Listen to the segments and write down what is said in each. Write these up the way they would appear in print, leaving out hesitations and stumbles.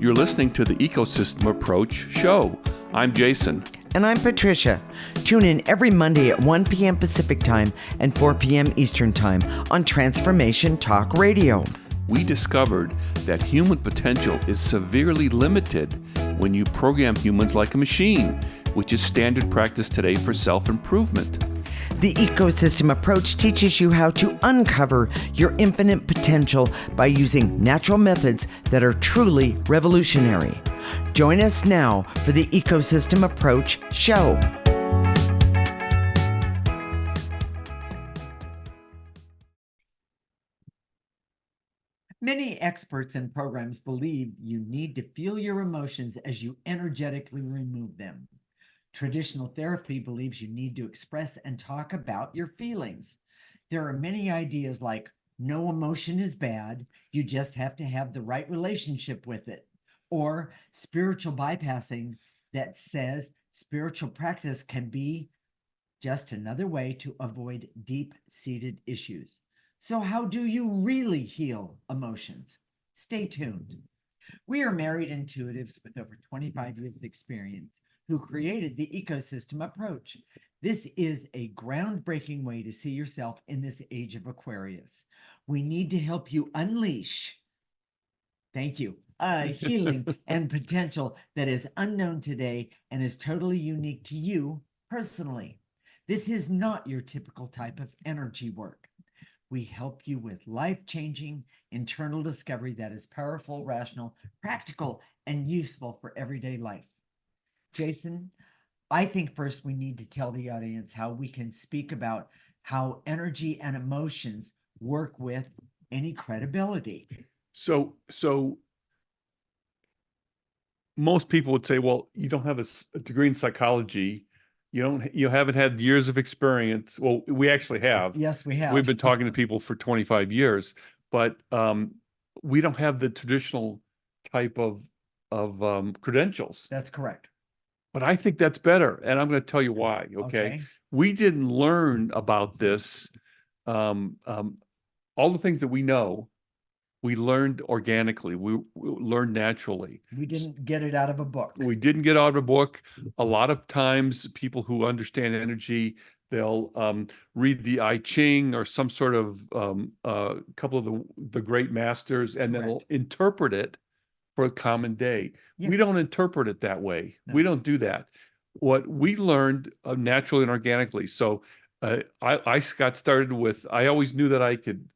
You're listening to the Ecosystem Approach show. I'm Jason. And I'm Patricia. Tune in every Monday at 1 p.m. Pacific Time and 4 p.m. Eastern Time on Transformation Talk Radio. We discovered that human potential is severely limited when you program humans like a machine, which is standard practice today for self-improvement. The Ecosystem Approach teaches you how to uncover your infinite potential by using natural methods that are truly revolutionary. Join us now for the Ecosystem Approach show. Many experts and programs believe you need to feel your emotions as you energetically remove them. Traditional therapy believes you need to express and talk about your feelings. There are many ideas like no emotion is bad, you just have to have the right relationship with it. Or spiritual bypassing that says spiritual practice can be just another way to avoid deep-seated issues. So how do you really heal emotions? Stay tuned. We are married intuitives with over 25 years of experience who created the Ecosystem Approach. This is a groundbreaking way to see yourself in this age of Aquarius. We need to help you unleash, thank you, healing and potential that is unknown today and is totally unique to you personally. This is not your typical type of energy work. We help you with life-changing internal discovery that is powerful, rational, practical, and useful for everyday life. Jason, I think first we need to tell the audience how we can speak about how energy and emotions work with any credibility. So most people would say, well, you don't have a degree in psychology. You haven't had years of experience. Well, we actually have. Yes, we have. We've been talking to people for 25 years, but we don't have the traditional type of credentials. That's correct. But I think that's better, and I'm going to tell you why. Okay, we didn't learn about this. All the things that we know, we learned organically. We learned naturally. We didn't get it out of a book. We didn't get out of a book. A lot of times, people who understand energy, they'll read the I Ching or some sort of couple of the great masters, and then they'll interpret it for a common day. Yeah. We don't interpret it that way. No. We don't do that. What we learned naturally and organically. So I got started with, I always knew that I could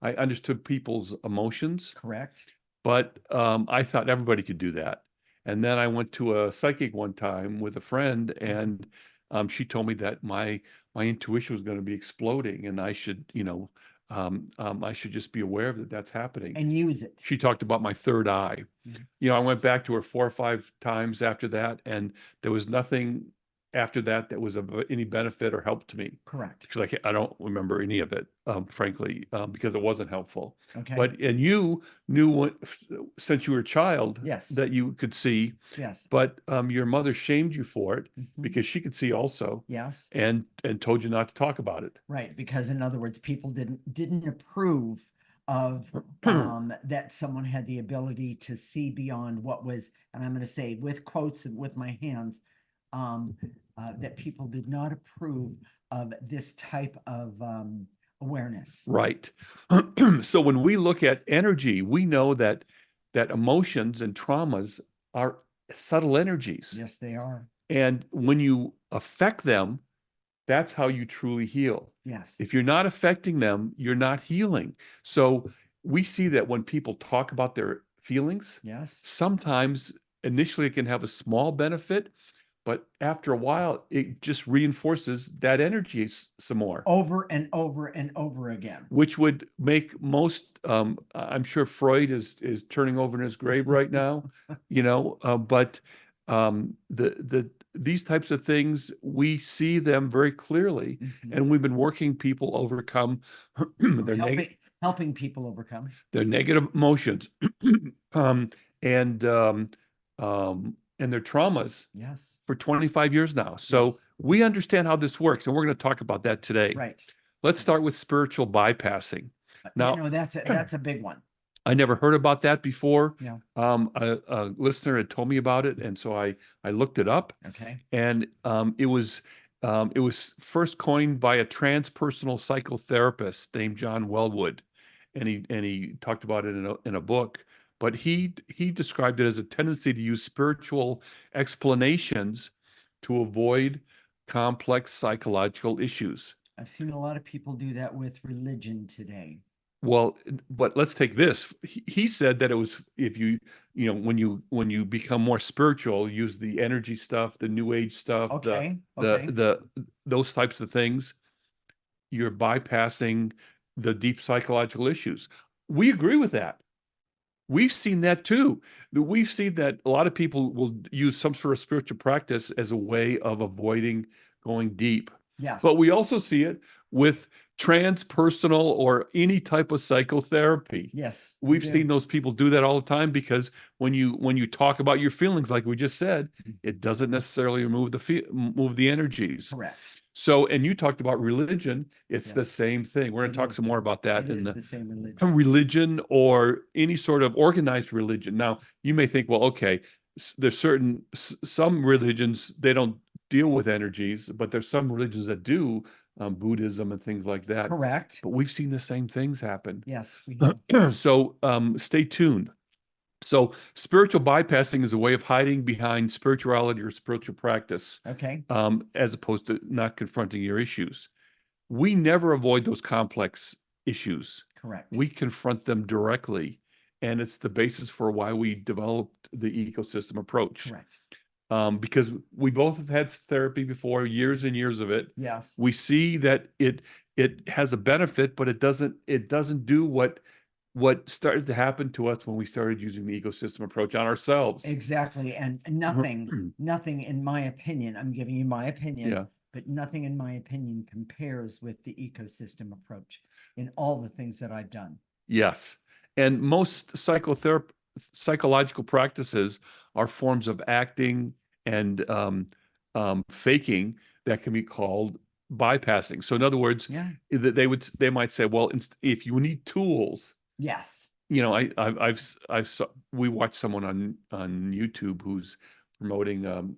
I understood people's emotions. Correct. But I thought everybody could do that. And then I went to a psychic one time with a friend, and she told me that my intuition was going to be exploding, and I should, I should just be aware of that that's happening. And use it. She talked about my third eye. Mm-hmm. I went back to her 4 or 5 times after that, and there was nothing after that was of any benefit or help to me. Correct. Because I don't remember any of it, frankly, because it wasn't helpful. Okay. And you knew since you were a child, yes, that you could see. Yes. But your mother shamed you for it, mm-hmm, because she could see also. Yes. And told you not to talk about it. Right. Because in other words, people didn't approve of that someone had the ability to see beyond what was, and I'm going to say with quotes and with my hands, that people did not approve of this type of awareness. Right. So when we look at energy, we know that emotions and traumas are subtle energies. Yes, they are. And when you affect them, that's how you truly heal. Yes. If you're not affecting them, you're not healing. So we see that when people talk about their feelings, yes, sometimes initially it can have a small benefit, but after a while, it just reinforces that energy some more. Over and over and over again. Which would make most, I'm sure Freud is turning over in his grave right now, but these types of things, we see them very clearly, mm-hmm, and we've been working people overcome helping people overcome their negative emotions, and their traumas, yes, for 25 years now. So yes, we understand how this works, and we're going to talk about that today. Right. Let's start with spiritual bypassing. Now, that's a big one. I never heard about that before. Yeah. A listener had told me about it, and so I looked it up, Okay. and it was first coined by a transpersonal psychotherapist named John Wellwood, and he talked about it in a book. But he described it as a tendency to use spiritual explanations to avoid complex psychological issues. I've seen a lot of people do that with religion today. Well, but let's take this. He said that it was if when you become more spiritual, use the energy stuff, the new age stuff, Okay. the Okay. the those types of things, you're bypassing the deep psychological issues. We agree with that. We've seen that too. We've seen that a lot of people will use some sort of spiritual practice as a way of avoiding going deep. Yes. But we also see it with transpersonal or any type of psychotherapy. Yes. We've seen those people do that all the time because when you talk about your feelings, like we just said, it doesn't necessarily remove move the energies. Correct. So, and you talked about religion. It's the Yes. same thing. We're going It to talk is. some more about that It in is the the same religion. religion or any sort of organized religion. Now, you may think, well, okay, there's some religions, they don't deal with energies, but there's some religions that do, Buddhism and things like that. Correct. But we've seen the same things happen. Yes, we have. So stay tuned. So spiritual bypassing is a way of hiding behind spirituality or spiritual practice, Okay. as opposed to not confronting your issues. We never avoid those complex issues. Correct. We confront them directly. And it's the basis for why we developed the ecosystem approach. Correct. Because we both have had therapy before, years and years of it. Yes. We see that it has a benefit, but it doesn't do what started to happen to us when we started using the ecosystem approach on ourselves. Exactly. And nothing in my opinion, I'm giving you my opinion. Yeah. But nothing in my opinion compares with the ecosystem approach in all the things that I've done. Yes. And most psychological practices are forms of acting and faking that can be called bypassing. So in other words, Yeah. they might say, well, if you need tools, Yes. we watched someone on YouTube who's promoting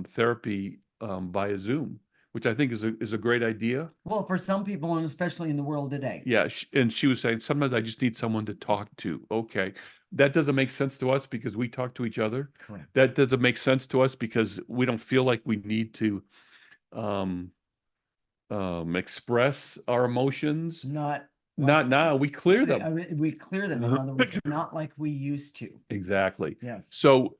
therapy via Zoom, which I think is a great idea. Well, for some people, and especially in the world today. Yeah, and she was saying sometimes I just need someone to talk to. Okay, that doesn't make sense to us because we talk to each other. Correct. That doesn't make sense to us because we don't feel like we need to um, express our emotions. Not now. We clear them. I mean, we clear them. In other words, not like we used to. Exactly. Yes. So,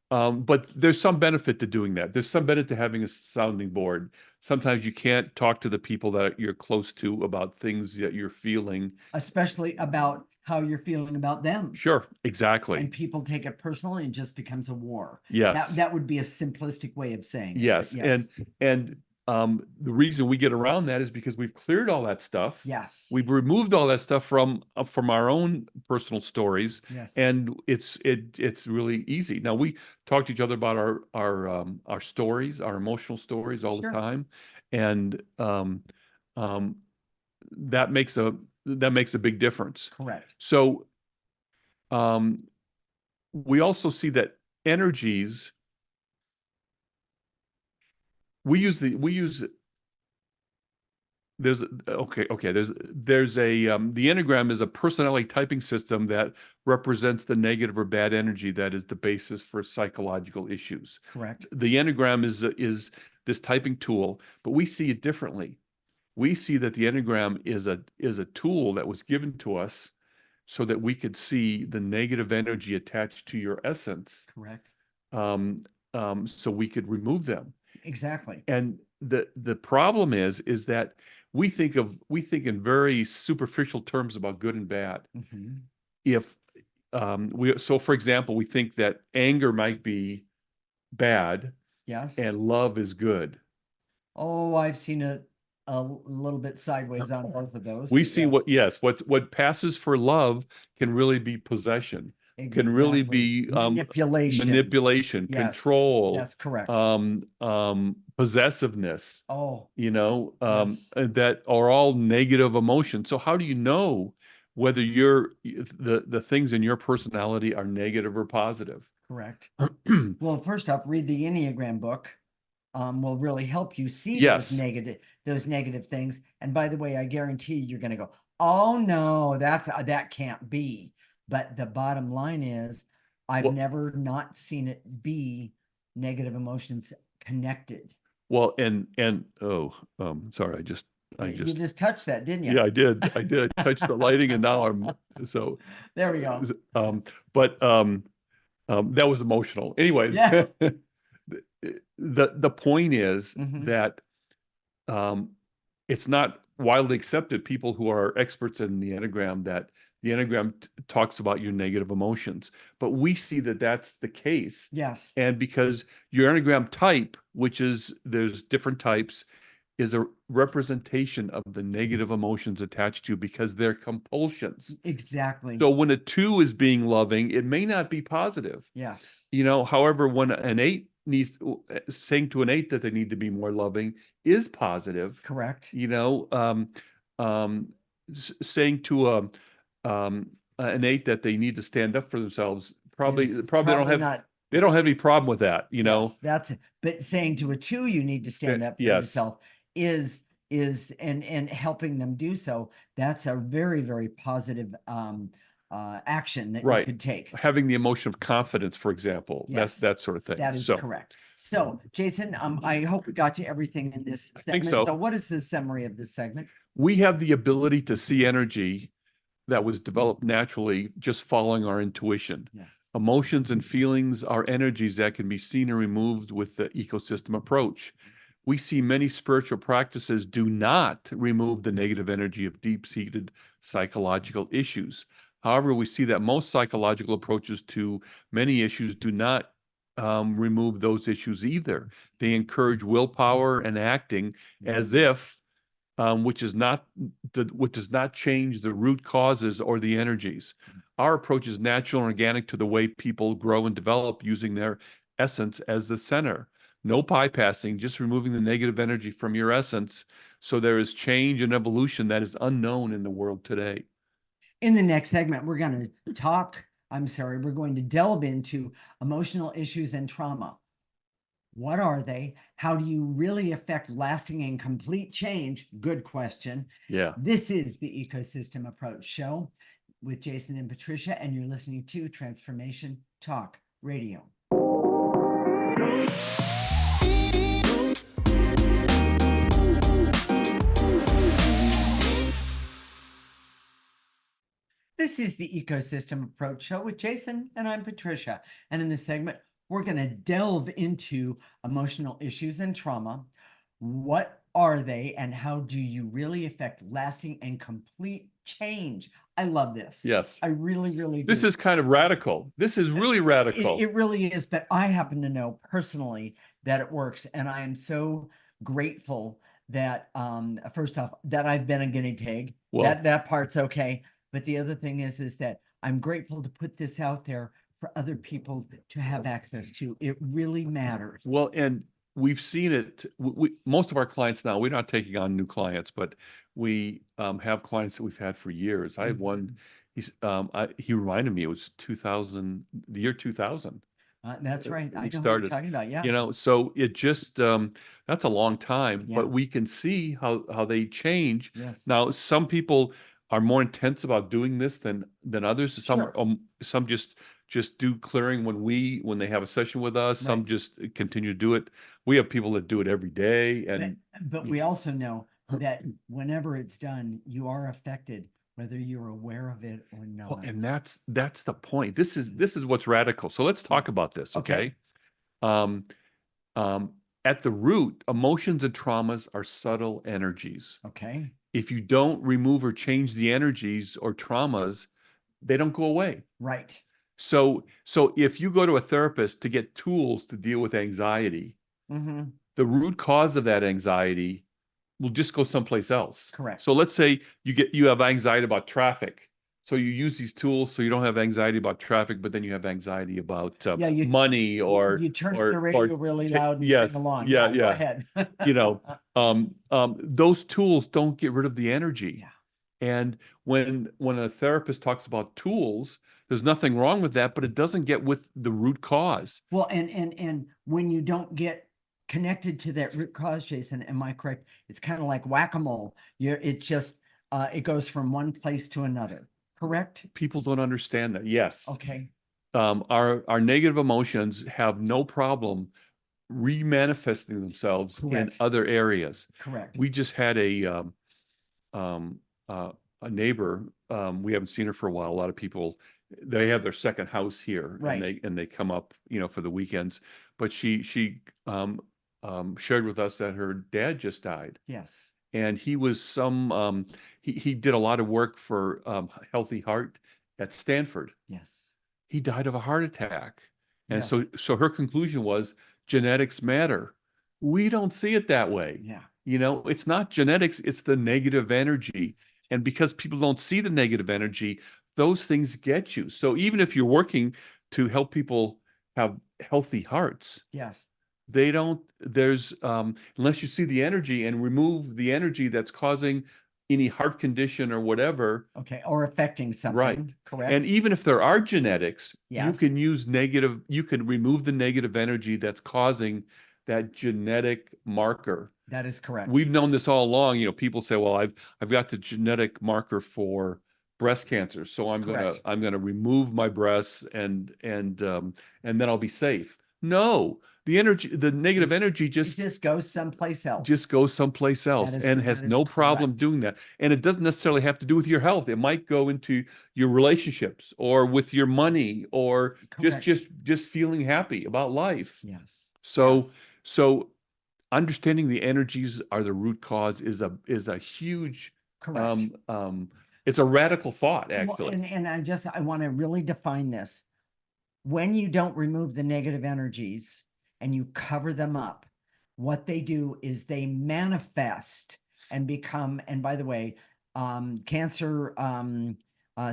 but there's some benefit to doing that. There's some benefit to having a sounding board. Sometimes you can't talk to the people that you're close to about things that you're feeling. Especially about how you're feeling about them. Sure, exactly. And people take it personally and it just becomes a war. Yes. That would be a simplistic way of saying yes. it. Yes. And the reason we get around that is because we've cleared all that stuff. Yes. We've removed all that stuff from our own personal stories. Yes. And it's really easy. Now we talk to each other about our stories, our emotional stories all the time. And that makes a big difference. Correct. So we also see that energies, we use there's the Enneagram is a personality typing system that represents the negative or bad energy that is the basis for psychological issues. Correct. The Enneagram is this typing tool, but we see it differently. We see that the Enneagram is a tool that was given to us so that we could see the negative energy attached to your essence. Correct. So we could remove them. Exactly. And the problem is that we think in very superficial terms about good and bad. Mm-hmm. If so for example, we think that anger might be bad. Yes. And love is good. Oh, I've seen it a little bit sideways on both of those. We see what passes for love can really be possession. Can really be manipulation, Yes. control. That's correct. Possessiveness. Oh, that are all negative emotions. So how do you know whether the things in your personality are negative or positive. Correct. Well, first off, read the Enneagram book. Will really help you see Yes. those negative things. And by the way, I guarantee you're going to go, oh no, that can't be. But the bottom line is, I've Well- never not seen it be negative emotions connected. Well, and sorry, You just touched that, didn't you? yeah, I did. I did touch the lighting, and now so There we go. But that was emotional. Anyways, Yeah. the point is Mhm. that it's not widely accepted, people who are experts in the Enneagram, that the Enneagram talks about your negative emotions, but we see that that's the case. Yes. And because your Enneagram type, which is, there's different types, is a representation of the negative emotions attached to you because they're compulsions. Exactly. So when a 2 is being loving, it may not be positive. Yes. However, when an 8 needs, saying to an 8 that they need to be more loving is positive. Correct. Saying to an 8 that they need to stand up for themselves, probably It's don't have, not. they don't have any problem with that, Yes, that's it. But saying to a 2 you need to stand up for yes. yourself is and helping them do so, that's a very, very positive action that you Right. could take. Having the emotion of confidence, for example, Yes. that sort of thing. That is correct. So, Jason, I hope we got to everything in this I think segment. so. So what is the summary of this segment? We have the ability to see energy that was developed naturally just following our intuition. Yes. Emotions and feelings are energies that can be seen and removed with the ecosystem approach. We see many spiritual practices do not remove the negative energy of deep-seated psychological issues. However, we see that most psychological approaches to many issues do not remove those issues either. They encourage willpower and acting as if, which does not change the root causes or the energies. Our approach is natural and organic to the way people grow and develop, using their essence as the center. No bypassing, just removing the negative energy from your essence. So there is change and evolution that is unknown in the world today. In the next segment, we're going to delve into emotional issues and trauma. What are they? How do you really affect lasting and complete change? Good question. Yeah. This is the Ecosystem Approach Show with Jason and Patricia, and you're listening to Transformation Talk Radio. This is the Ecosystem Approach Show with Jason, and I'm Patricia. And in this segment, we're going to delve into emotional issues and trauma. What are they, and how do you really affect lasting and complete change? I love this. Yes. I really, really do. This is kind of radical. This is really radical. It really is, but I happen to know personally that it works, and I am so grateful that first off, that I've been a guinea pig. Well, that part's okay. But the other thing is that I'm grateful to put this out there for other people to have access to. It really matters. Well, and we've seen it. Most of our clients now, we're not taking on new clients, but we have clients that we've had for years. I had one. He reminded me it was 2000, the year 2000. That's right. I know He what started. you're talking about. Yeah. So it just that's a long time, Yeah. but we can see how they change. Yes. Now, some people are more intense about doing this than others. Sure. Some just do clearing when they have a session with us. Some Right. just continue to do it. We have people that do it every day, and But we also know that whenever it's done, you are affected, whether you're aware of it or not. well, and that's the point. This is what's radical. So let's talk about this, okay? Um, at the root, emotions and traumas are subtle energies. Okay. If you don't remove or change the energies or traumas, they don't go away. Right. So if you go to a therapist to get tools to deal with anxiety, Mm-hmm. the root cause of that anxiety will just go someplace else. Correct. So let's say you have anxiety about traffic. So you use these tools so you don't have anxiety about traffic, but then you have anxiety about money or you turn the radio really loud and yes, sing along. yeah, Go ahead. those tools don't get rid of the energy. Yeah. And when a therapist talks about tools, there's nothing wrong with that, but it doesn't get with the root cause. Well, and when you don't get connected to that root cause, Jason, am I correct? It's kind of like whack-a-mole. It just it goes from one place to another. Correct? People don't understand that. Yes. Okay. Our negative emotions have no problem remanifesting themselves in Correct. other areas. Correct. We just had um, a neighbor. We haven't seen her for a while. A lot of people, they have their second house here, Right. and they come up, for the weekends. But she shared with us that her dad just died, Yes. and he was he did a lot of work for Healthy Heart at Stanford. Yes. He died of a heart attack. And Yes. so her conclusion was genetics matter. We don't see it that way. Yeah. It's not genetics, it's the negative energy. And because people don't see the negative energy, those things get you. So even if you're working to help people have healthy hearts, Yes. they don't, there's, unless you see the energy and remove the energy that's causing any heart condition or whatever. Okay. Or affecting something. Right. Correct. And even if there are genetics, you Yes. can you can remove the negative energy that's causing that genetic marker. That is correct. We've known this all along. People say, well, I've got the genetic marker for breast cancer, so Correct. I'm gonna remove my breasts and then I'll be safe. No, the negative energy It just just goes someplace else. goes someplace else and has no problem doing that. And it doesn't necessarily have to do with your health. It might go into your relationships or with your money or Correct. just feeling happy about life. Yes. So Yes. so understanding the energies are the root cause is a huge Correct. It's a radical thought, Well, actually. and I want to really define this. When you don't remove the negative energies and you cover them up, what they do is they manifest and become, and by the way, cancer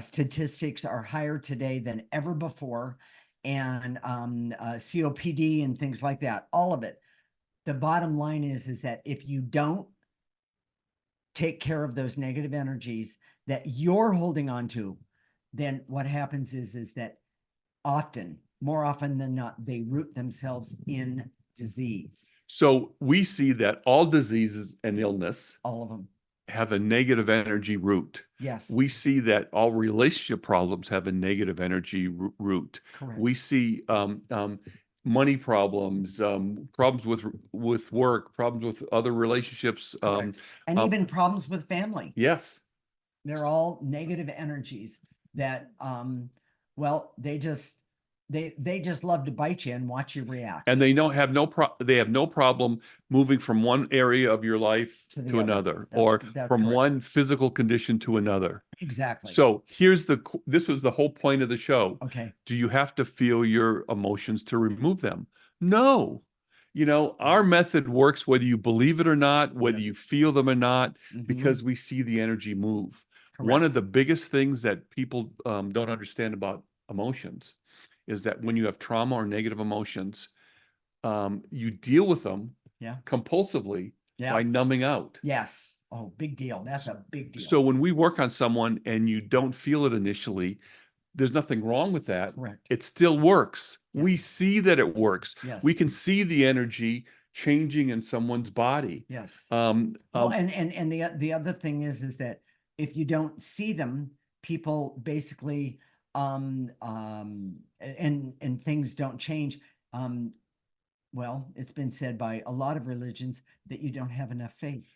statistics are higher today than ever before, and COPD and things like that, all of it. The bottom line is that if you don't take care of those negative energies that you're holding on to, then what happens is that more often than not, they root themselves in disease. So we see that all diseases and illness, all of them, have a negative energy root. Yes. We see that all relationship problems have a negative energy root. Correct. We see money problems, problems with work, problems with other relationships. And even problems with family. Yes. They're all negative energies that, well, they just love to bite you and watch you react. And they have no problem moving from one area of your life to another, or from one physical condition to another. Exactly. So this was the whole point of the show. Okay. Do you have to feel your emotions to remove them? No. Our method works whether you believe it or not, whether you feel them or not, because we see the energy move. Correct. One of the biggest things that people don't understand about emotions is that when you have trauma or negative emotions, you deal with them compulsively by numbing out. Yes. Oh, big deal. That's a big deal. So when we work on someone and you don't feel it initially, there's nothing wrong with that. Correct. It still works. Yes. We see that it works. Yes. We can see the energy changing in someone's body. Yes. Well, and the other thing is that if you don't see them, people basically and things don't change. Well, it's been said by a lot of religions that you don't have enough faith.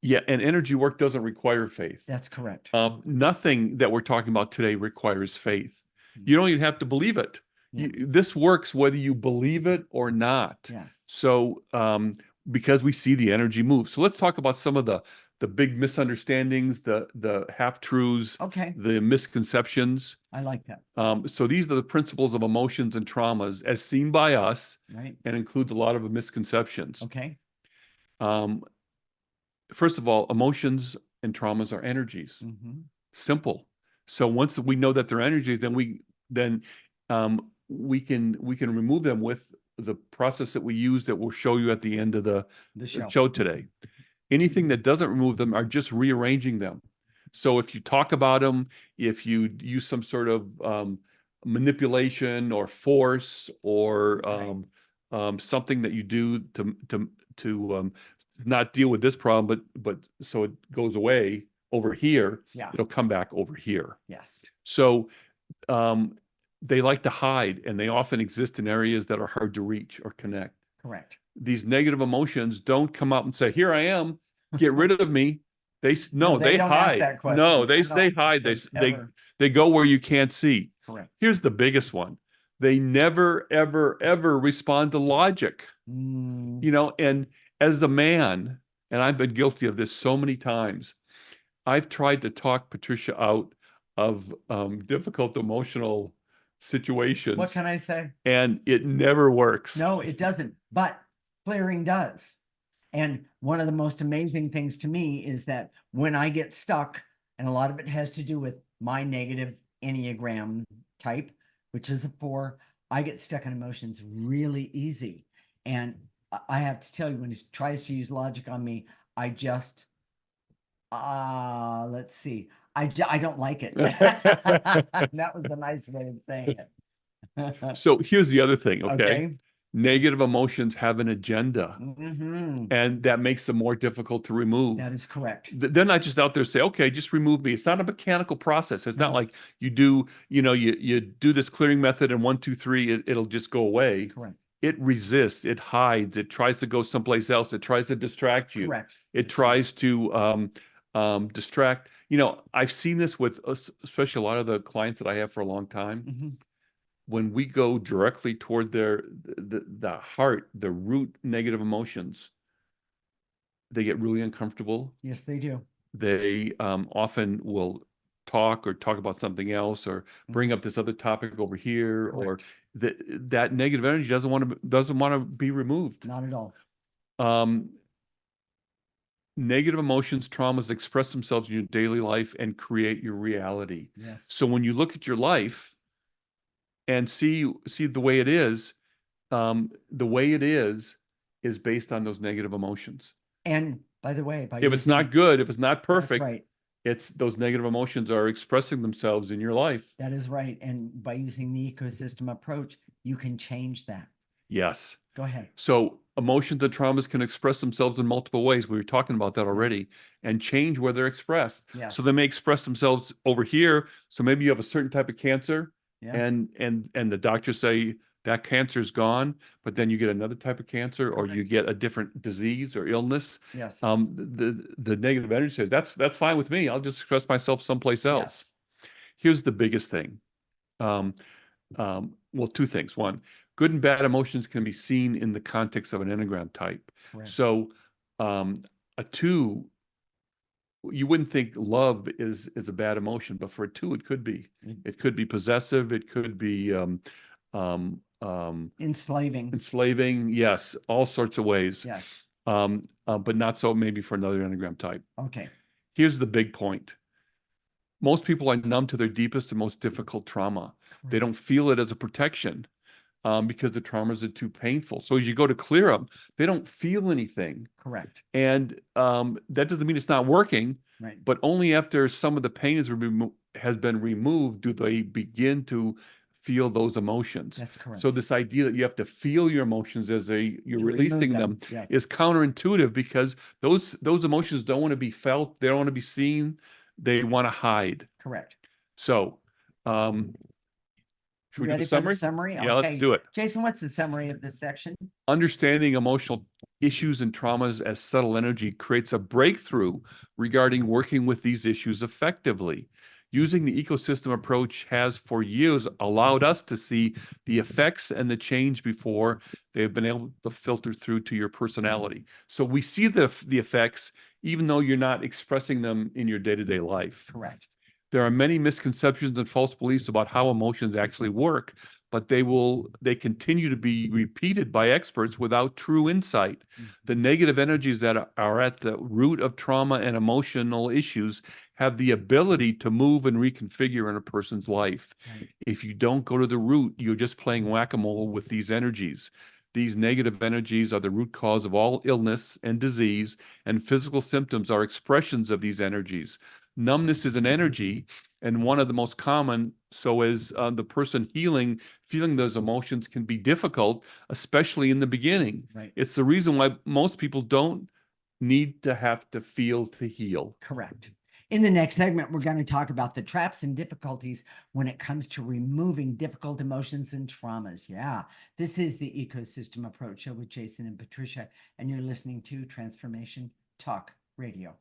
Yeah, and energy work doesn't require faith. That's correct. Nothing that we're talking about today requires faith. You don't even have to believe it. This works whether you believe it or not. Yes. So because we see the energy move. So let's talk about some of the big misunderstandings, the half-truths, the misconceptions. I like that. So these are the principles of emotions and traumas as seen by us, right, and includes a lot of misconceptions. Okay. First of all, emotions and traumas are energies. Mm-hmm. Simple. So once we know that they're energies, then we can remove them with the process that we use that we'll show you at the end of the show today. Anything that doesn't remove them are just rearranging them. So if you talk about them, if you use some sort of manipulation or force or something that you do to not deal with this problem, but so it goes away over here, Yeah. it'll come back over here. Yes. So um, they like to hide, and they often exist in areas that are hard to reach or connect. Correct. These negative emotions don't come up and say, "Here I am, get rid of me." No, they they don't ask hide. that question. No, No, they hide. ever. They go where you can't see. Correct. Here's the biggest one. They never, ever, ever respond to logic. Mm, You know, and as a man, and I've been guilty of this so many times, I've tried to talk Patricia out of difficult emotional what situations, can I say? and it never works. No, it doesn't. But clearing does. And one of the most amazing things to me is that when I get stuck, and a lot of it has to do with my negative Enneagram type, which is a 4, I get stuck in emotions really easy. And I have to tell you, when he tries to use logic on me, I just, let's see, I don't like it. That was the nice way of saying it. So here's the other thing, okay? Okay. Negative emotions have an agenda, Mhm. and that makes them more difficult to remove. That is correct. They're not just out there say, okay, just remove me. It's not a mechanical process. It's not No. like you do, you do this clearing method and 1, 2, 3, it'll just go away. Correct. It resists, it hides, it tries to go someplace else, it tries to distract you. Correct. It tries to distract. I've seen this with especially a lot of the clients that I have for a long time. Mhm. When we go directly toward the heart, the root negative emotions, they get really uncomfortable. Yes, they do. They often will talk about something else, or bring up this other topic over here, or that negative energy doesn't want to be removed. Not at all. Um, Negative emotions, traumas express themselves in your daily life and create your reality. Yes. So when you look at your life and see the way it is, is based on those negative emotions. And by the way, If it's not good, if it's not that's perfect, right. it's those negative emotions are expressing themselves in your life. That is right. And by using the ecosystem approach, you can change that. Yes. Go ahead. So emotions and traumas can express themselves in multiple ways. We were talking about that already, and change where they're expressed. Yeah. So they may express themselves over here. So maybe you have a certain type of cancer, Yes. and the doctors say that cancer is gone, but then you get another type of cancer, or you get a different disease or illness. Yes. The negative energy says that's fine with me. I'll just express myself someplace else. Yes. Here's the biggest thing. Well, two things. One, good and bad emotions can be seen in the context of an Enneagram type. Correct. So, a 2, you wouldn't think love is a bad emotion, but for a 2, it could be. It could be possessive. It could be enslaving. Yes, all sorts of ways. Yes. But not so maybe for another Enneagram type. Okay. Here's the big point. Most people are numb to their deepest and most difficult trauma. Correct. They don't feel it as a protection because the traumas are too painful. So as you go to clear them, they don't feel anything. Correct. And that doesn't mean it's not working, right. But only after some of the pain has been removed do they begin to feel those emotions. That's correct. So this idea that you have to feel your emotions as you're releasing them yes. is counterintuitive, because those emotions don't want to be felt. They don't want to be seen. They want to hide. Correct. So, should we do the summary? Yeah, okay. let's do it. Jason, what's the summary of this section? Understanding emotional issues and traumas as subtle energy creates a breakthrough regarding working with these issues effectively. Using the ecosystem approach has for years allowed us to see the effects and the change before they've been able to filter through to your personality. So we see the effects even though you're not expressing them in your day-to-day life. Correct. There are many misconceptions and false beliefs about how emotions actually work, but they continue to be repeated by experts without true insight. The negative energies that are at the root of trauma and emotional issues have the ability to move and reconfigure in a person's life. Right. If you don't go to the root, you're just playing whack-a-mole with these energies. These negative energies are the root cause of all illness and disease, and physical symptoms are expressions of these energies. Numbness is an energy, and one of the most common. So as the person healing, feeling those emotions can be difficult, especially in the beginning. Right. It's the reason why most people don't need to have to feel to heal. Correct. In the next segment, we're going to talk about the traps and difficulties when it comes to removing difficult emotions and traumas. Yeah, this is the Ecosystem Approach Show with Jason and Patricia, and you're listening to Transformation Talk Radio.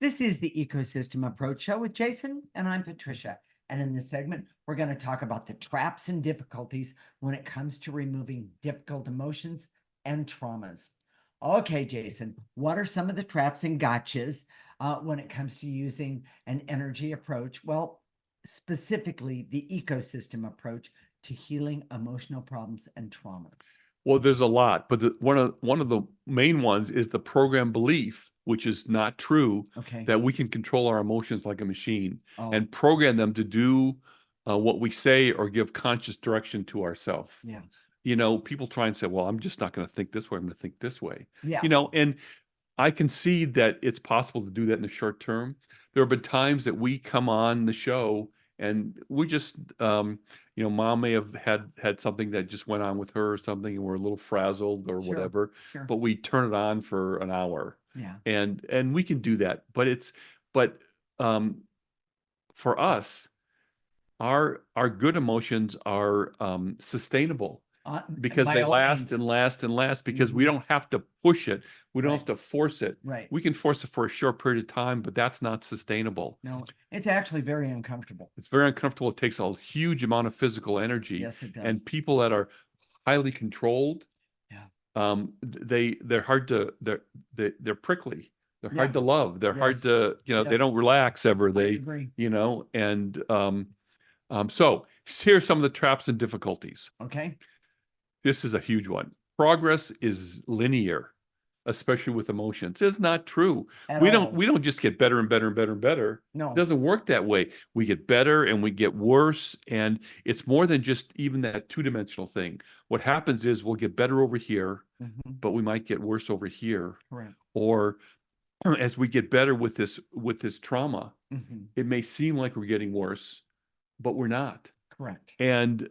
This is the Ecosystem Approach Show with Jason, and I'm Patricia. And in this segment, we're going to talk about the traps and difficulties when it comes to removing difficult emotions and traumas. Okay, Jason, what are some of the traps and gotchas when it comes to using an energy approach? Well, specifically the ecosystem approach to healing emotional problems and traumas. Well, there's a lot, but one of the main ones is the program belief, which is not true, Okay. that we can control our emotions like a machine Oh, and program them to do what we say or give conscious direction to ourselves. yeah. You know, people try and say, well, I'm just not going to think this way. I'm going to think this way. Yeah. You know, and I can see that it's possible to do that in the short term. There have been times that we come on the show and we just, you know, mom may have had something that just went on with her or something, and we're a little frazzled or Sure, whatever, sure. but we turn it on for an hour. Yeah. And we can do that. But for us, our good emotions are sustainable because by they all last means. and last and last because we Mhm. don't have to push it. We don't Right. have to force it. Right. We can force it for a short period of time, but that's not sustainable. No, it's actually very uncomfortable. It's very uncomfortable. It takes a huge amount of physical energy. Yes, it does. And people that are highly controlled, Yeah. they're hard to they're prickly. They're Yeah. hard to love. They're hard Yes. to, you know, Yeah. they don't relax ever. I They, agree. you know, and so here's some of the traps and difficulties. Okay. This is a huge one. Progress is linear, especially with emotions. It's not true. At We all. don't just get better and better and better and better. No. It doesn't work that way. We get better and we get worse, and it's more than just even that two-dimensional thing. What happens is we'll get better over here, Mhm. but we might get worse over here. Correct. Or as we get better with this trauma, Mhm. it may seem like we're getting worse, but we're not. Correct. And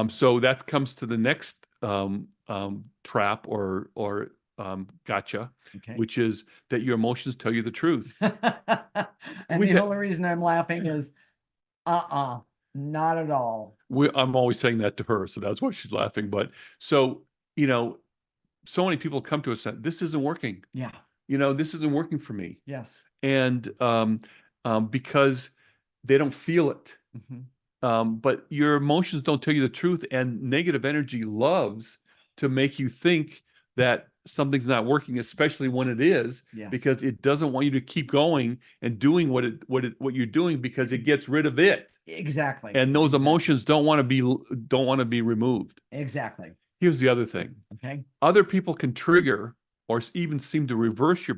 so that comes to the next trap or gotcha, Okay. which is that your emotions tell you the truth. And We the get- only reason I'm laughing is, not at all. I'm always saying that to her, so that's why she's laughing. But so, you know, so many people come to us and this isn't working. Yeah. You know, this isn't working for me. Yes. And because they don't feel it. Mhm. But your emotions don't tell you the truth, and negative energy loves to make you think that something's not working, especially when it is, Yes. because it doesn't want you to keep going and doing what you're doing because it gets rid of it. Exactly. And those Exactly. emotions don't want to be removed. Exactly. Here's the other thing. Okay. Other people can trigger or even seem to reverse your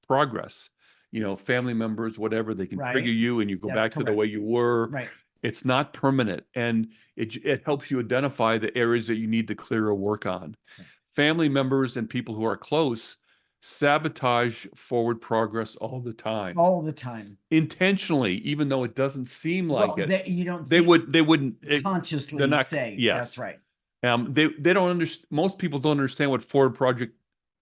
progress. You know, family members, whatever, they can Right. trigger you and you go Yes, back to the correct. way you were. Right. It's not permanent, and it helps you identify the areas that you need to clear or work on. Okay. Family members and people who are close sabotage forward progress all the time, All the time. intentionally, even though it doesn't seem like Well, it. you don't They think wouldn't consciously they're not- say. yes. That's right. They don't understand. Most people don't understand what forward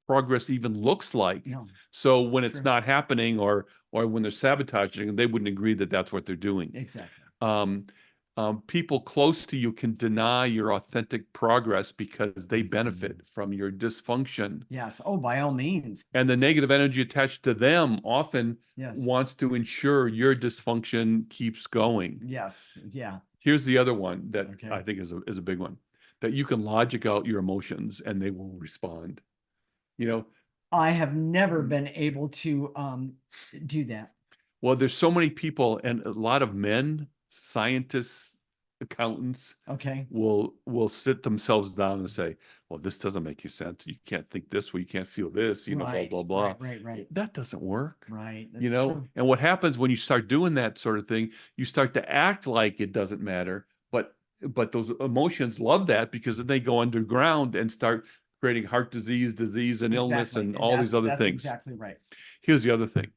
progress even looks like. No. So when it's Sure. not happening or when they're sabotaging, they wouldn't agree that that's what they're doing. Exactly. People close to you can deny your authentic progress because they benefit from your dysfunction. Yes. Oh, by all means. And the negative energy attached to them often Yes. wants to ensure your dysfunction keeps going. Yes. Yeah. Here's the other one that Okay. I think is a big one, that you can logic out your emotions and they will respond. You know, I have never been able to do that. well, there's so many people and a lot of men, scientists, accountants Okay. will sit themselves down and say, well, this doesn't make you sense. You can't think this way. You can't feel this, you know, Right. blah, blah, blah. Right. That doesn't work. Right. You That's know, true. and what happens when you start doing that sort of thing, you start to act like it doesn't matter, but but those emotions love that because then they go underground and start creating heart disease and illness Exactly. and all these other That's things. exactly right. Here's the other thing.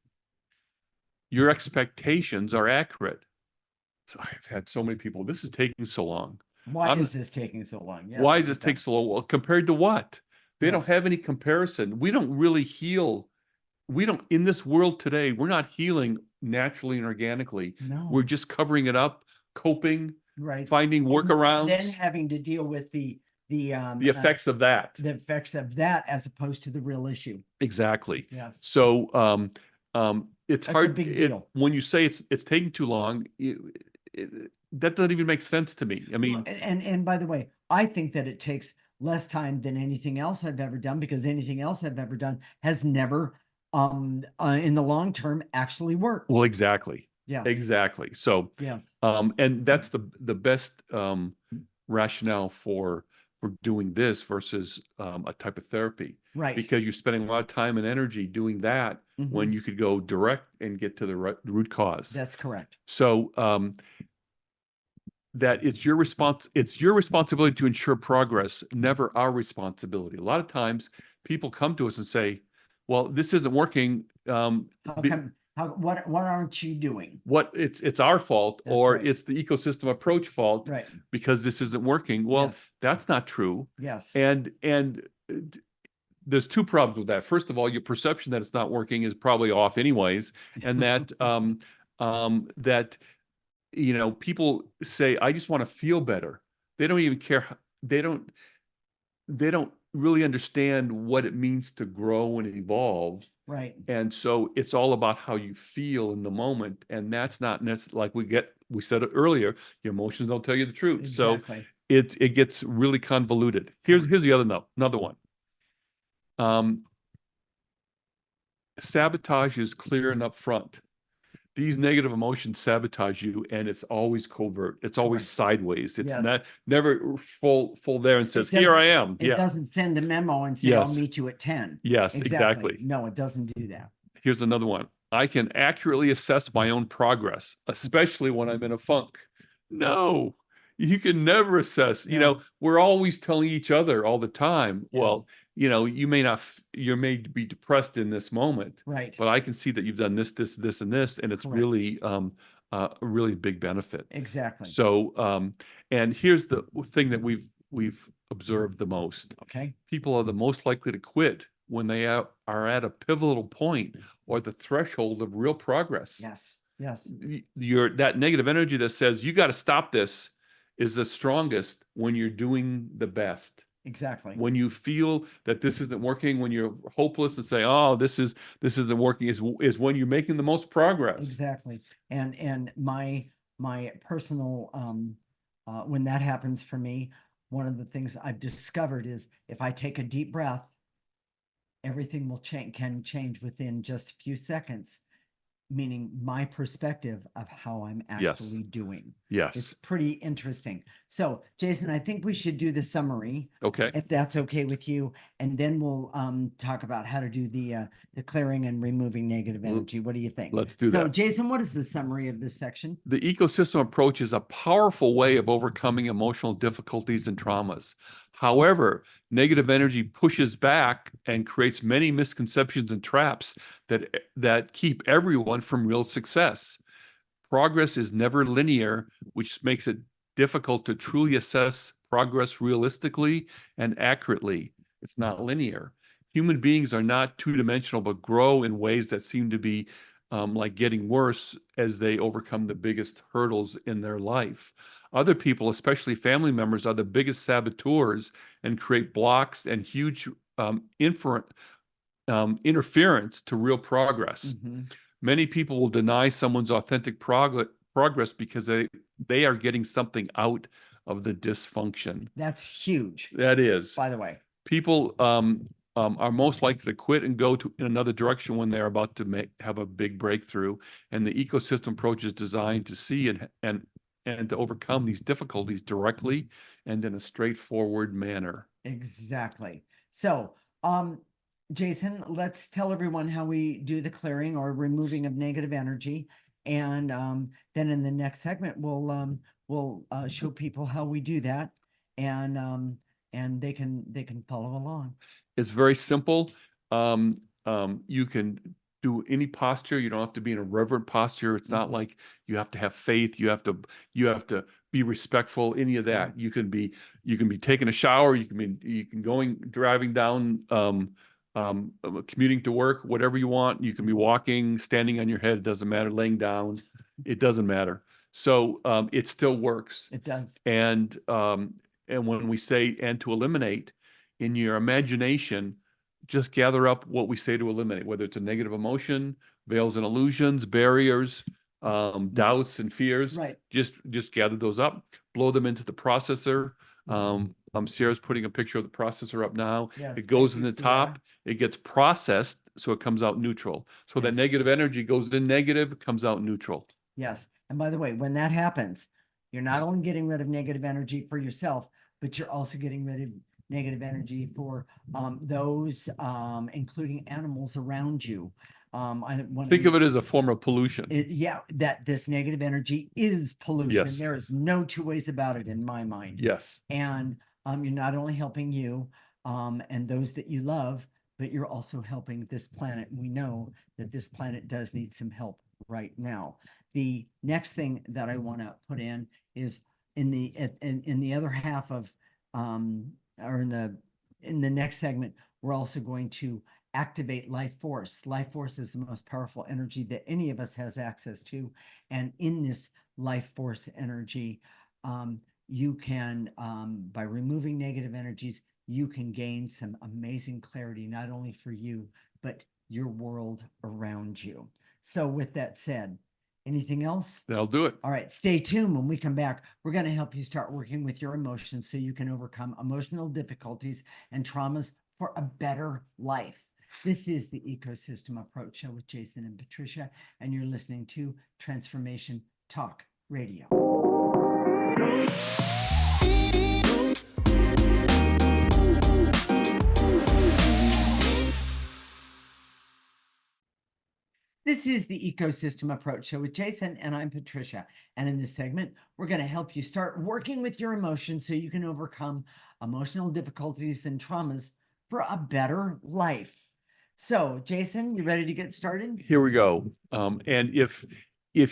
Your expectations are accurate. So I've had so many people, this is taking so long. Why is this taking so long? Yes, Why does this take so long? Well, compared to what? They don't Yes. have any comparison. We don't really heal. We don't, in this world today, we're not healing naturally and organically. No. We're just covering it up, coping, Right. finding And then workarounds, having to deal with the effects of that. the effects of that as opposed to the real issue. Exactly. Yes. So it's That's a hard big deal. when you say it's taking too long. That doesn't even make sense to me. I mean, Well, and by the way, I think that it takes less time than anything else I've ever done, because anything else I've ever done has never in the long term actually worked. well, exactly. Yes. Exactly. So Yes. and that's the best rationale for doing this versus a type of therapy. Right. Because you're spending a lot of time and energy doing that when you could go direct and get to the root cause. That's correct. So that it's your responsibility to ensure progress, never our responsibility. A lot of times people come to us and say, well, this isn't working. What aren't you doing? It's our fault, That's or right. it's the ecosystem approach fault, Right. because this isn't working. Well, Yes. that's not true. Yes. And there's two problems with that. First of all, your perception that it's not working is probably off anyways, and that that people say, I just want to feel better. They don't even care. They don't really understand what it means to grow and evolve. Right. And so it's all about how you feel in the moment. And that's not necessarily, like we said it earlier, your emotions don't tell you the truth. Exactly. So it gets really convoluted. Here's the another one. Sabotage is clear and upfront. These negative emotions sabotage you, and it's always covert. It's always sideways. It's not never full there and says, "Here I am." It doesn't send a memo and say, "I'll meet you at 10." Yes, exactly. No, it doesn't do that. Here's another one. I can accurately assess my own progress, especially when I'm in a funk. No, you can never assess. We're always telling each other all the time, well, you may be depressed in this moment, right? But I can see that you've done this, and this, and it's really a really big benefit. Exactly. So, and here's the thing that we've observed the most. Okay. People are the most likely to quit when they are at a pivotal point or the threshold of real progress. Yes. Yes. That negative energy that says you got to stop this is the strongest when you're doing the best. Exactly. When you feel that this isn't working, when you're hopeless and say, "Oh, this isn't working," is when you're making the most progress. Exactly. And my personal when that happens for me, one of the things I've discovered is if I take a deep breath, everything can change within just a few seconds, meaning my perspective of how I'm actually doing. Yes. It's pretty interesting. So, Jason, I think we should do the summary. Okay. If that's okay with you, and then we'll talk about how to do the clearing and removing negative energy. What do you think? Let's do that. So, Jason, what is the summary of this section? The ecosystem approach is a powerful way of overcoming emotional difficulties and traumas. However, negative energy pushes back and creates many misconceptions and traps that keep everyone from real success. Progress is never linear, which makes it difficult to truly assess progress realistically and accurately. It's not linear. Human beings are not two-dimensional, but grow in ways that seem to be like getting worse as they overcome the biggest hurdles in their life. Other people, especially family members, are the biggest saboteurs and create blocks and huge interference to real progress. Many people will deny someone's authentic progress because they are getting something out of the dysfunction. That's huge. That is. By the way. People are most likely to quit and go in another direction when they're about to have a big breakthrough. And the ecosystem approach is designed to see and to overcome these difficulties directly and in a straightforward manner. Exactly. So, Jason, let's tell everyone how we do the clearing or removing of negative energy. And then in the next segment, we'll we'll show people how we do that, and they can follow along. It's very simple. You can do any posture. You don't have to be in a reverent posture. It's not like you have to have faith. You have to be respectful. Any of that. You can be taking a shower. You can driving down, commuting to work, whatever you want. You can be walking, standing on your head. It doesn't matter. Laying down. It doesn't matter. So it still works. It does. And when we say and to eliminate, in your imagination, just gather up what we say to eliminate, whether it's a negative emotion, veils and illusions, barriers, doubts and fears. Right. Just gather those up, blow them into the processor. Sierra's putting a picture of the processor up now. Yes, It goes thank in you, the Sierra. top, it gets processed, so it comes out neutral. So that Yes. negative energy goes in negative, comes out neutral. Yes. And by the way, when that happens, you're not only getting rid of negative energy for yourself, but you're also getting rid of negative energy for those, including animals around you. Think of it as a form of pollution. Yeah, that this negative energy is pollution. Yes. There is no two ways about it in my mind. Yes. And you're not only helping you and those that you love, but you're also helping this planet. We know that this planet does need some help right now. The next thing that I want to put in is in the other half of or in the next segment, we're also going to activate life force. Life force is the most powerful energy that any of us has access to. And in this life force energy, you can, by removing negative energies, you can gain some amazing clarity, not only for you, but your world around you. So with that said, anything else? That'll do it. All right, stay tuned. When we come back, we're going to help you start working with your emotions so you can overcome emotional difficulties and traumas for a better life. This is the Ecosystem Approach Show with Jason and Patricia, and you're listening to Transformation Talk Radio. This is the Ecosystem Approach Show with Jason, and I'm Patricia. And in this segment, we're going to help you start working with your emotions so you can overcome emotional difficulties and traumas for a better life. So, Jason, you ready to get started? Here we go. And if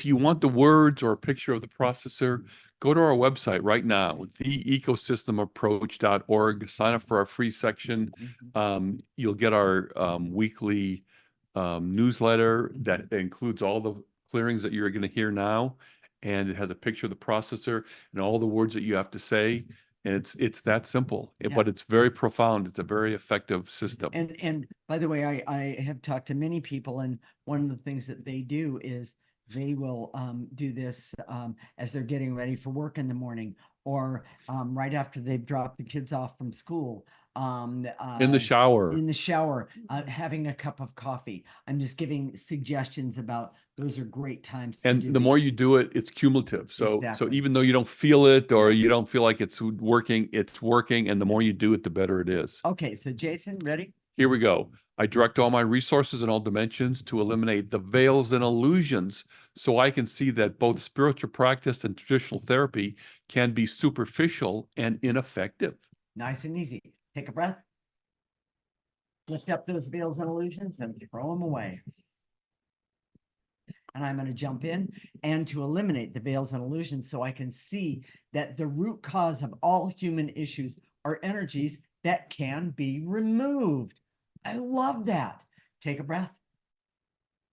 you want the words or a picture of the processor, go to our website right now, theecosystemapproach.org. Sign up for our free section. You'll get our weekly newsletter that includes all the clearings that you're going to hear now, and it has a picture of the processor and all the words that you have to say. And it's that simple, but it's very profound. It's a very effective system. And by the way, I have talked to many people, and one of the things that they do is they will do this as they're getting ready for work in the morning, or right after they've dropped the kids off from school. In the shower. Having a cup of coffee. I'm just giving suggestions about those are great times. And the more you do it, it's cumulative. So Exactly. even though you don't feel it or you don't feel like it's working. And the more you do it, the better it is. Okay, so Jason, ready? Here we go. I direct all my resources in all dimensions to eliminate the veils and illusions so I can see that both spiritual practice and traditional therapy can be superficial and ineffective. Nice and easy. Take a breath. Lift up those veils and illusions and throw them away. And I'm going to jump in and to eliminate the veils and illusions so I can see that the root cause of all human issues are energies that can be removed. I love that. Take a breath.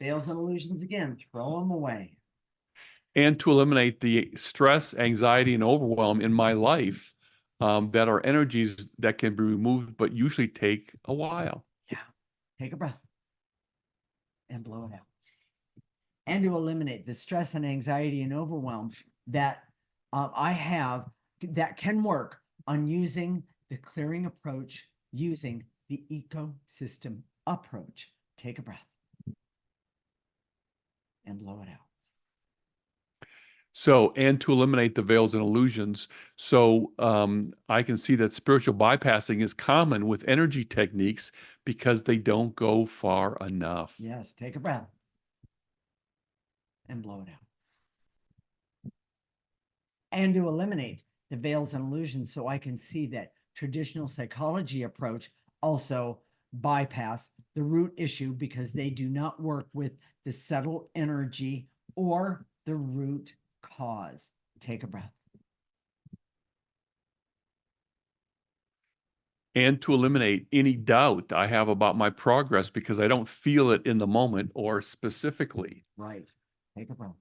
Veils and illusions again, throw them away. And to eliminate the stress, anxiety, and overwhelm in my life that are energies that can be removed, but usually take a while. Yeah. Take a breath and blow it out. And to eliminate the stress and anxiety and overwhelm that I have that can work on using the clearing approach, using the ecosystem approach. Take a breath and blow it out. So, and to eliminate the veils and illusions. So I can see that spiritual bypassing is common with energy techniques because they don't go far enough. Yes, take a breath and blow it out. and to eliminate the veils and illusions so I can see that traditional psychology approach also bypass the root issue because they do not work with the subtle energy or the root cause. Take a breath. And to eliminate any doubt I have about my progress because I don't feel it in the moment or specifically. Right. Take a breath.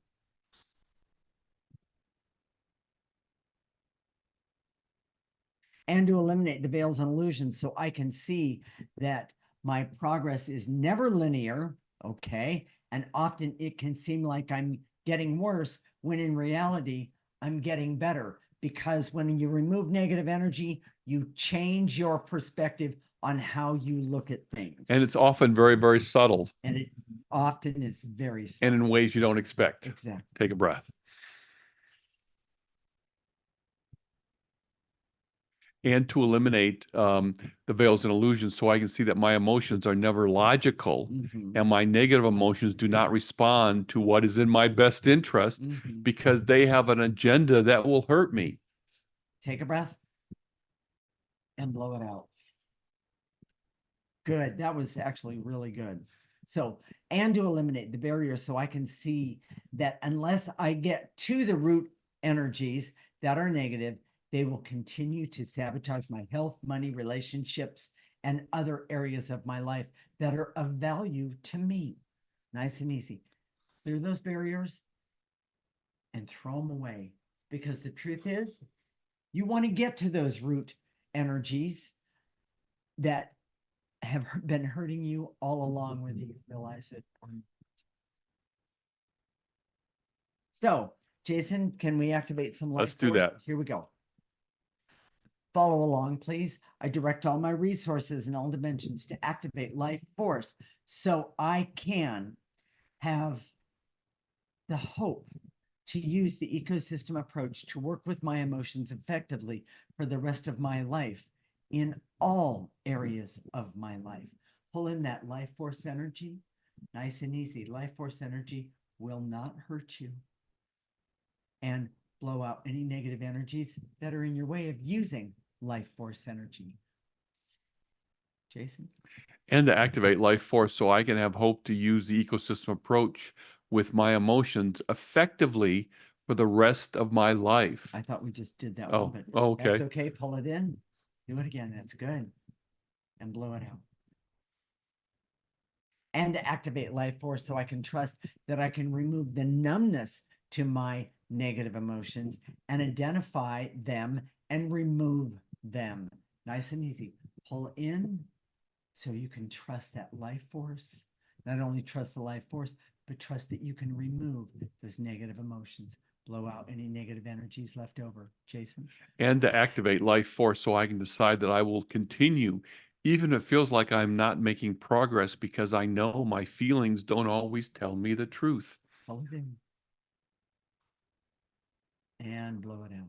And to eliminate the veils and illusions so I can see that my progress is never linear, okay? And often it can seem like I'm getting worse when in reality, I'm getting better. Because when you remove negative energy, you change your perspective on how you look at things. And it's often very, very subtle. And it often is very subtle. And in ways you don't expect. Exactly. Take a breath. And to eliminate the veils and illusions so I can see that my emotions are never logical and my negative emotions do not respond to what is in my best interest because they have an agenda that will hurt me. Take a breath and blow it out. Good. That was actually really good. So, and to eliminate the barriers so I can see that unless I get to the root energies that are negative, they will continue to sabotage my health, money, relationships, and other areas of my life that are of value to me. Nice and easy. Clear those barriers and throw them away. Because the truth is, you want to get to those root energies that have been hurting you all along, whether you realize it or not. So, Jason, can we activate some life Let's do force? that. Here we go. Follow along, please. I direct all my resources in all dimensions to activate life force so I can have the hope to use the ecosystem approach to work with my emotions effectively for the rest of my life in all areas of my life. Pull in that life force energy, nice and easy. Life force energy will not hurt you. And blow out any negative energies that are in your way of using life force energy. Jason? And to activate life force so I can have hope to use the ecosystem approach with my emotions effectively for the rest of my life. I thought we just did that one, but okay. that's okay. Pull it in. Do it again. That's good. And blow it out. And to activate life force so I can trust that I can remove the numbness to my negative emotions and identify them and remove them. Nice and easy. Pull in so you can trust that life force. Not only trust the life force, but trust that you can remove those negative emotions. Blow out any negative energies left over. Jason? And to activate life force so I can decide that I will continue, even if it feels like I'm not making progress because I know my feelings don't always tell me the truth. Pull it in. And blow it out.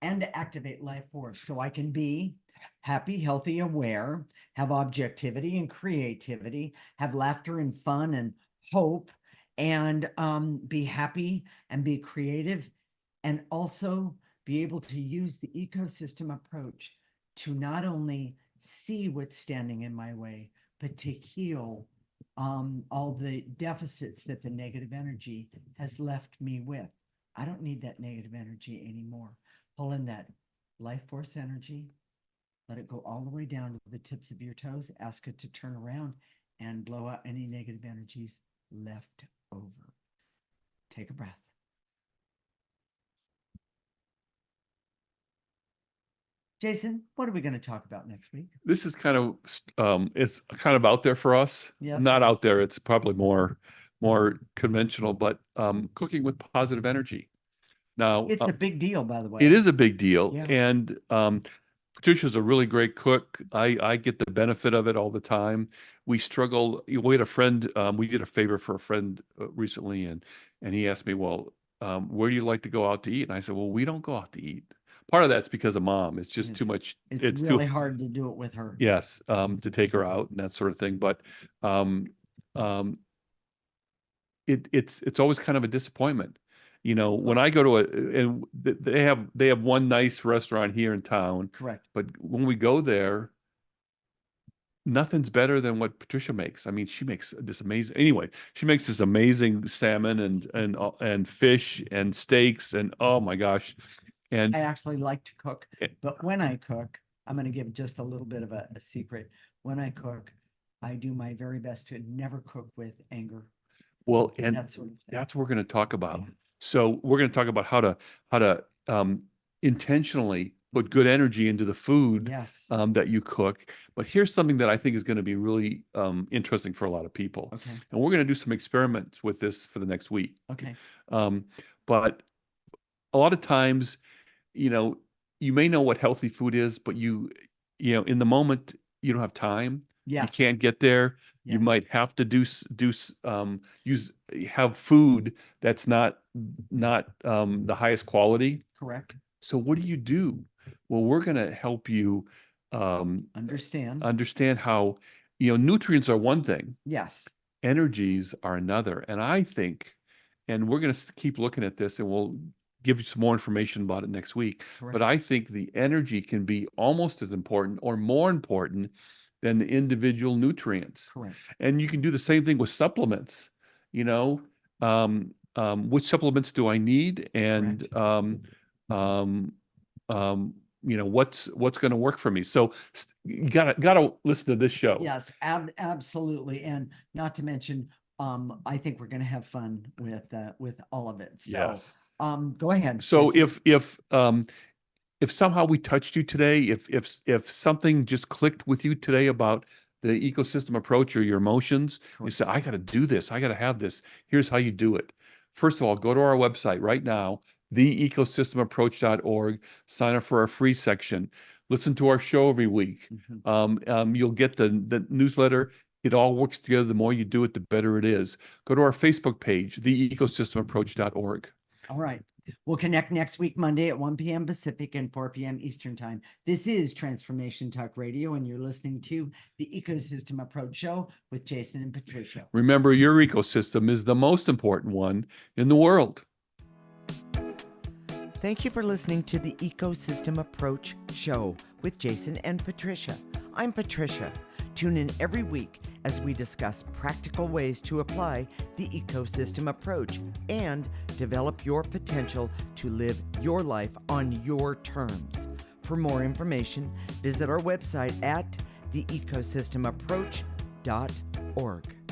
And to activate life force so I can be happy, healthy, aware, have objectivity and creativity, have laughter and fun and hope, and be happy and be creative, and also be able to use the ecosystem approach to not only see what's standing in my way, but to heal all the deficits that the negative energy has left me with. I don't need that negative energy anymore. Pull in that life force energy. Let it go all the way down to the tips of your toes. Ask it to turn around and blow out any negative energies left over. Take a breath. Jason, what are we going to talk about next week? This is kind of it's kind of out there for us. Yeah. Not out there. It's probably more conventional, but cooking with positive energy. Now, It's a big deal, by the way. it is a big deal. Yeah. And Patricia's a really great cook. I get the benefit of it all the time. We struggle. We had a friend, we did a favor for a friend recently, and he asked me, well, where do you like to go out to eat? And I said, well, we don't go out to eat. Part of that's because of mom. It's just too much. It's really hard to do it with her. Yes, to take her out and that sort of thing. But it's always kind of a disappointment. You know, when I go to and they have one nice restaurant here in town, Correct. but when we go there, nothing's better than what Patricia makes. I mean, she makes this amazing. Anyway, she makes this amazing salmon and fish and steaks and oh my gosh. And I actually like to cook, eh, but when I cook, I'm going to give just a little bit of a secret. When I cook, I do my very best to never cook with anger. well, and That sort of thing. that's what we're going to talk about. Yeah. So we're going to talk about how to intentionally put good energy into the food Yes. that you cook. But here's something that I think is going to be really interesting for a lot of people. Okay. And we're going to do some experiments with this for the next week. Okay. But a lot of times, you know, you may know what healthy food is, but in the moment, you don't have time. You Yes. can't get there. You Yes. might have to have food that's not the highest quality. Correct. So what do? Well, we're going to help you Understand. how, nutrients are one thing, Yes. energies are another. And I think, and we're going to keep looking at this and we'll give you some more information about it next week. Correct. But I think the energy can be almost as important or more important than the individual nutrients. Correct. And you can do the same thing with supplements. You know, which supplements do I need? And what's going to work for me? So you gotta listen to this show. Yes, absolutely. And not to mention, I think we're going to have fun with all of it. So, Yes. go ahead. So if somehow we touched you today, if something just clicked with you today about the ecosystem approach or your emotions, you say, I got to do this, I got to have this. Here's how you do it. First of all, go to our website right now, theecosystemapproach.org, sign up for our free section, listen to our show every week. You'll get the newsletter. It all works together. The more you do it, the better it is. Go to our Facebook page, theecosystemapproach.org. All right. We'll connect next week, Monday at 1 p.m. Pacific and 4 p.m. Eastern Time. This is Transformation Talk Radio, and you're listening to the Ecosystem Approach Show with Jason and Patricia. Remember, your ecosystem is the most important one in the world. Thank you for listening to the Ecosystem Approach Show with Jason and Patricia. I'm Patricia. Tune in every week as we discuss practical ways to apply the ecosystem approach and develop your potential to live your life on your terms. For more information, visit our website at theecosystemapproach.org.